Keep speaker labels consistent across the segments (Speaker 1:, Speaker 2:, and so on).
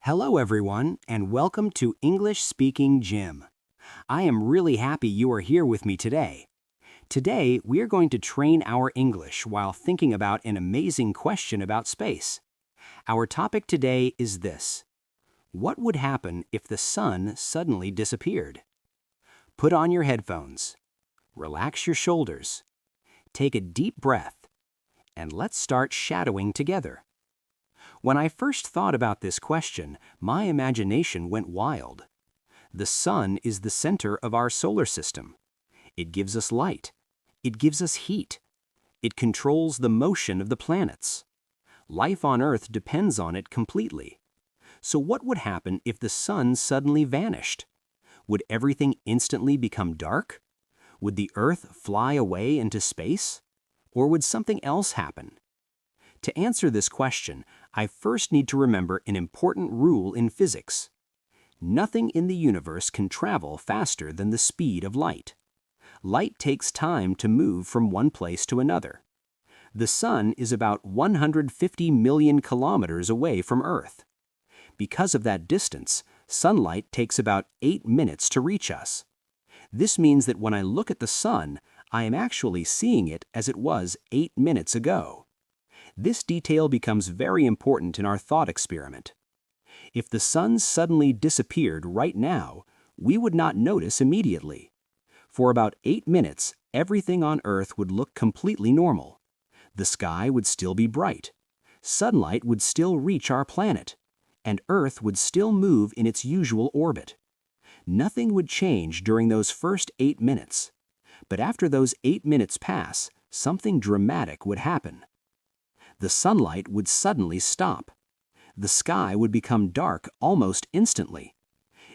Speaker 1: Hello everyone, and welcome to English Speaking Gym. I am really happy you are here with me today. Today, we are going to train our English while thinking about an amazing question about space. Our topic today is this: what would happen if the sun suddenly disappeared? Put on your headphones, relax your shoulders, take a deep breath, and let's start shadowing together. When I first thought about this question, my imagination went wild. The sun is the center of our solar system. It gives us light. It gives us heat. It controls the motion of the planets. Life on Earth depends on it completely. So what would happen if the sun suddenly vanished? Would everything instantly become dark? Would the Earth fly away into space? Or would something else happen? To answer this question, I first need to remember an important rule in physics. Nothing in the universe can travel faster than the speed of light. Light takes time to move from one place to another. The sun is about 150 million kilometers away from Earth. Because of that distance, sunlight takes about 8 minutes to reach us. This means that when I look at the sun, I am actually seeing it as it was 8 minutes ago. This detail becomes very important in our thought experiment. If the sun suddenly disappeared right now, we would not notice immediately. For about 8 minutes, everything on Earth would look completely normal. The sky would still be bright. Sunlight would still reach our planet, and Earth would still move in its usual orbit. Nothing would change during those first 8 minutes. But after those 8 minutes pass, something dramatic would happen. The sunlight would suddenly stop. The sky would become dark almost instantly.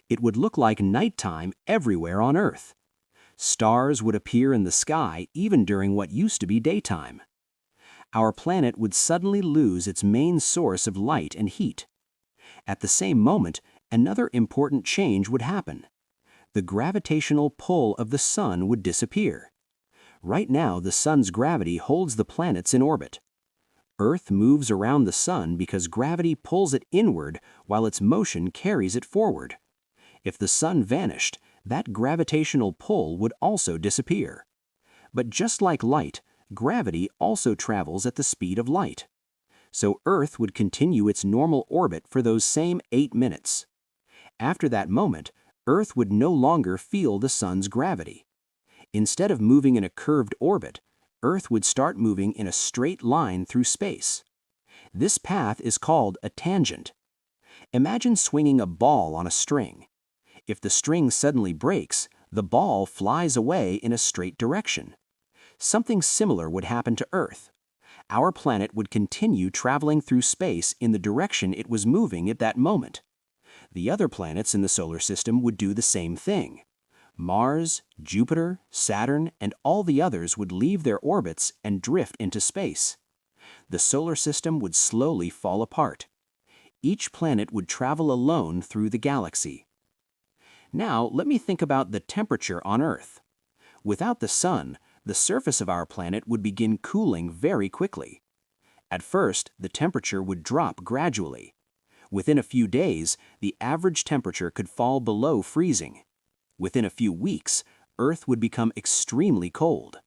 Speaker 1: It would look like nighttime everywhere on Earth. Stars would appear in the sky even during what used to be daytime. Our planet would suddenly lose its main source of light and heat. At the same moment, another important change would happen. The gravitational pull of the sun would disappear. Right now, the sun's gravity holds the planets in orbit. Earth moves around the sun because gravity pulls it inward while its motion carries it forward. If the sun vanished, that gravitational pull would also disappear. But just like light, gravity also travels at the speed of light. So Earth would continue its normal orbit for those same 8 minutes. After that moment, Earth would no longer feel the sun's gravity. Instead of moving in a curved orbit, Earth would start moving in a straight line through space. This path is called a tangent. Imagine swinging a ball on a string. If the string suddenly breaks, the ball flies away in a straight direction. Something similar would happen to Earth. Our planet would continue traveling through space in the direction it was moving at that moment. The other planets in the solar system would do the same thing. Mars, Jupiter, Saturn, and all the others would leave their orbits and drift into space. The solar system would slowly fall apart. Each planet would travel alone through the galaxy. Now, let me think about the temperature on Earth. Without the sun, the surface of our planet would begin cooling very quickly. At first, the temperature would drop gradually. Within a few days, the average temperature could fall below freezing. Within a few weeks, Earth would become extremely cold.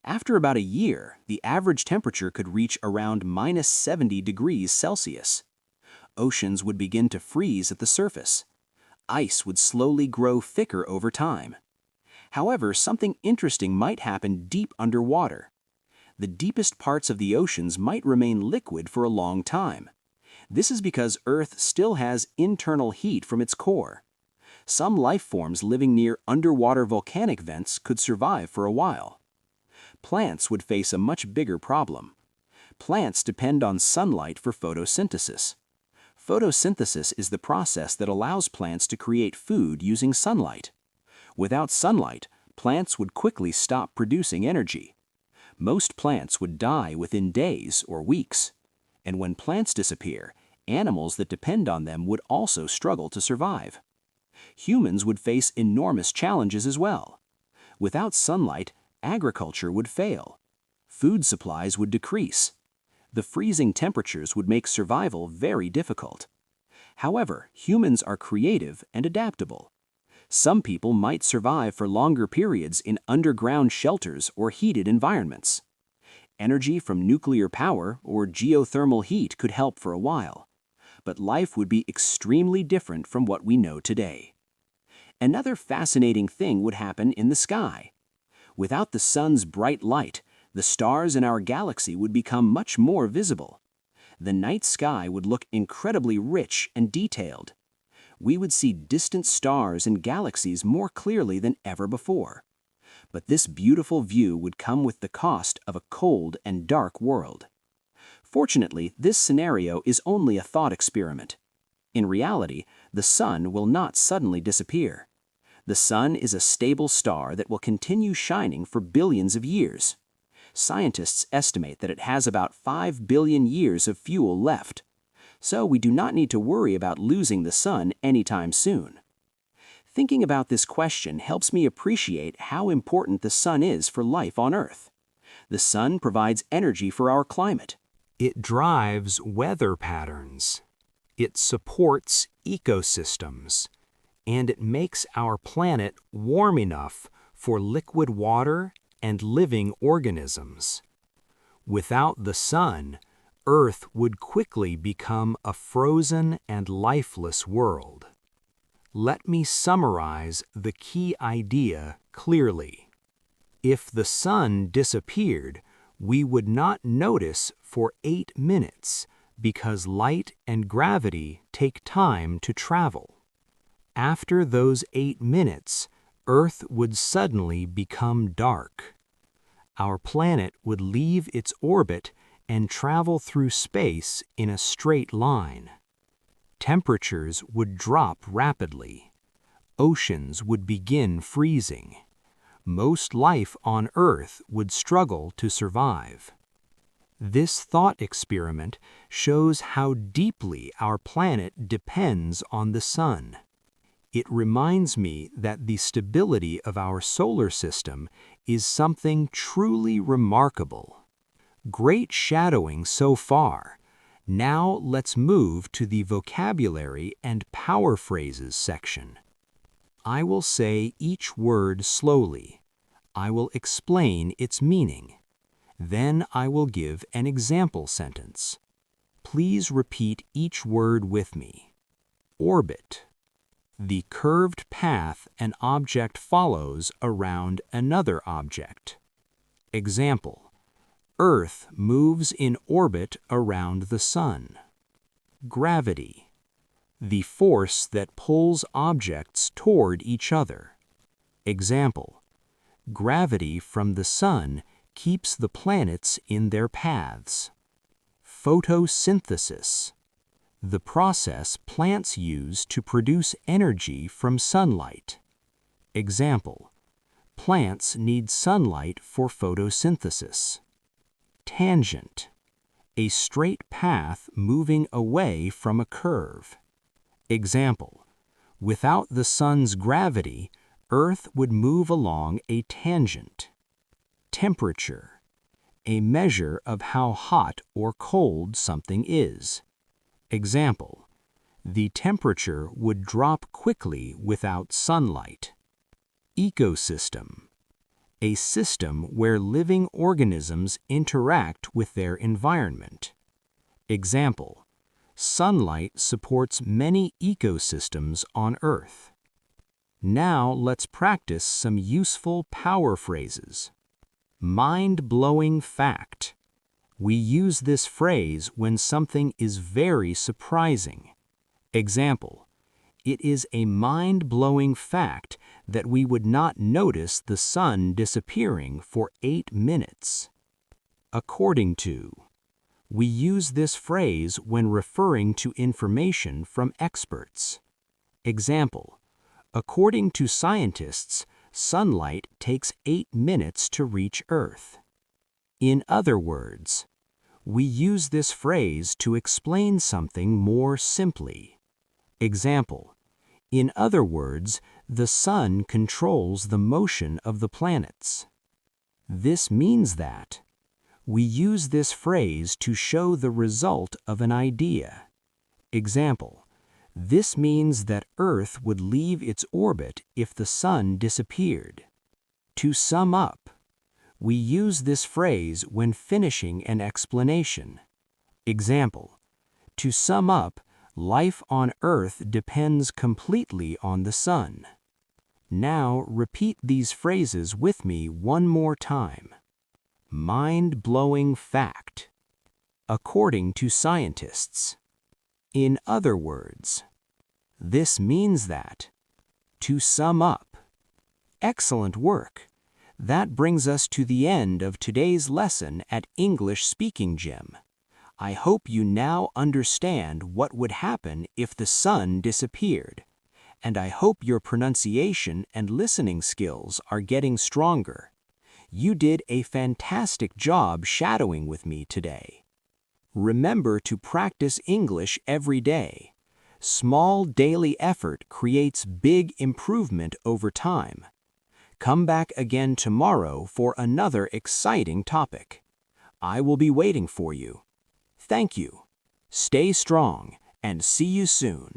Speaker 1: After about a year, the average temperature could reach around minus 70 degrees Celsius. Oceans would begin to freeze at the surface. Ice would slowly grow thicker over time. However, something interesting might happen deep underwater. The deepest parts of the oceans might remain liquid for a long time. This is because Earth still has internal heat from its core. Some life forms living near underwater volcanic vents could survive for a while. Plants would face a much bigger problem. Plants depend on sunlight for photosynthesis. Photosynthesis is the process that allows plants to create food using sunlight. Without sunlight, plants would quickly stop producing energy. Most plants would die within days or weeks. And when plants disappear, animals that depend on them would also struggle to survive. Humans would face enormous challenges as well. Without sunlight, agriculture would fail. Food supplies would decrease. The freezing temperatures would make survival very difficult. However, humans are creative and adaptable. Some people might survive for longer periods in underground shelters or heated environments. Energy from nuclear power or geothermal heat could help for a while, but life would be extremely different from what we know today. Another fascinating thing would happen in the sky. Without the sun's bright light, the stars in our galaxy would become much more visible. The night sky would look incredibly rich and detailed. We would see distant stars and galaxies more clearly than ever before. But this beautiful view would come with the cost of a cold and dark world. Fortunately, this scenario is only a thought experiment. In reality, the sun will not suddenly disappear. The sun is a stable star that will continue shining for billions of years. Scientists estimate that it has about 5 billion years of fuel left. So we do not need to worry about losing the sun anytime soon. Thinking about this question helps me appreciate how important the sun is for life on Earth. The sun provides energy for our climate. It drives weather patterns. It supports ecosystems. And it makes our planet warm enough for liquid water and living organisms. Without the sun, Earth would quickly become a frozen and lifeless world. Let me summarize the key idea clearly. If the sun disappeared, we would not notice for 8 minutes because light and gravity take time to travel. After those 8 minutes, Earth would suddenly become dark. Our planet would leave its orbit and travel through space in a straight line. Temperatures would drop rapidly. Oceans would begin freezing. Most life on Earth would struggle to survive. This thought experiment shows how deeply our planet depends on the sun. It reminds me that the stability of our solar system is something truly remarkable. Great shadowing so far. Now let's move to the vocabulary and power phrases section. I will say each word slowly. I will explain its meaning. Then I will give an example sentence. Please repeat each word with me. Orbit. The curved path an object follows around another object. Example: Earth moves in orbit around the sun. Gravity. The force that pulls objects toward each other. Example: Gravity from the sun keeps the planets in their paths. Photosynthesis. The process plants use to produce energy from sunlight. Example: Plants need sunlight for photosynthesis. Tangent. A straight path moving away from a curve. Example: Without the sun's gravity, Earth would move along a tangent. Temperature. A measure of how hot or cold something is. Example: The temperature would drop quickly without sunlight. Ecosystem. A system where living organisms interact with their environment. Example: Sunlight supports many ecosystems on Earth. Now let's practice some useful power phrases. Mind-blowing fact. We use this phrase when something is very surprising. Example: It is a mind-blowing fact that we would not notice the sun disappearing for 8 minutes. According to. We use this phrase when referring to information from experts. Example: According to scientists, sunlight takes 8 minutes to reach Earth. In other words, we use this phrase to explain something more simply. Example: In other words, the sun controls the motion of the planets. This means that we use this phrase to show the result of an idea. Example: This means that Earth would leave its orbit if the sun disappeared. To sum up, we use this phrase when finishing an explanation. Example: to sum up, life on Earth depends completely on the sun. Now repeat these phrases with me one more time. Mind-blowing fact. According to scientists. In other words. This means that. To sum up. Excellent work. That brings us to the end of today's lesson at English Speaking Gym. I hope you now understand what would happen if the sun disappeared, and I hope your pronunciation and listening skills are getting stronger. You did a fantastic job shadowing with me today. Remember to practice English every day. Small daily effort creates big improvement over time. Come back again tomorrow for another exciting topic. I will be waiting for you. Thank you. Stay strong and see you soon.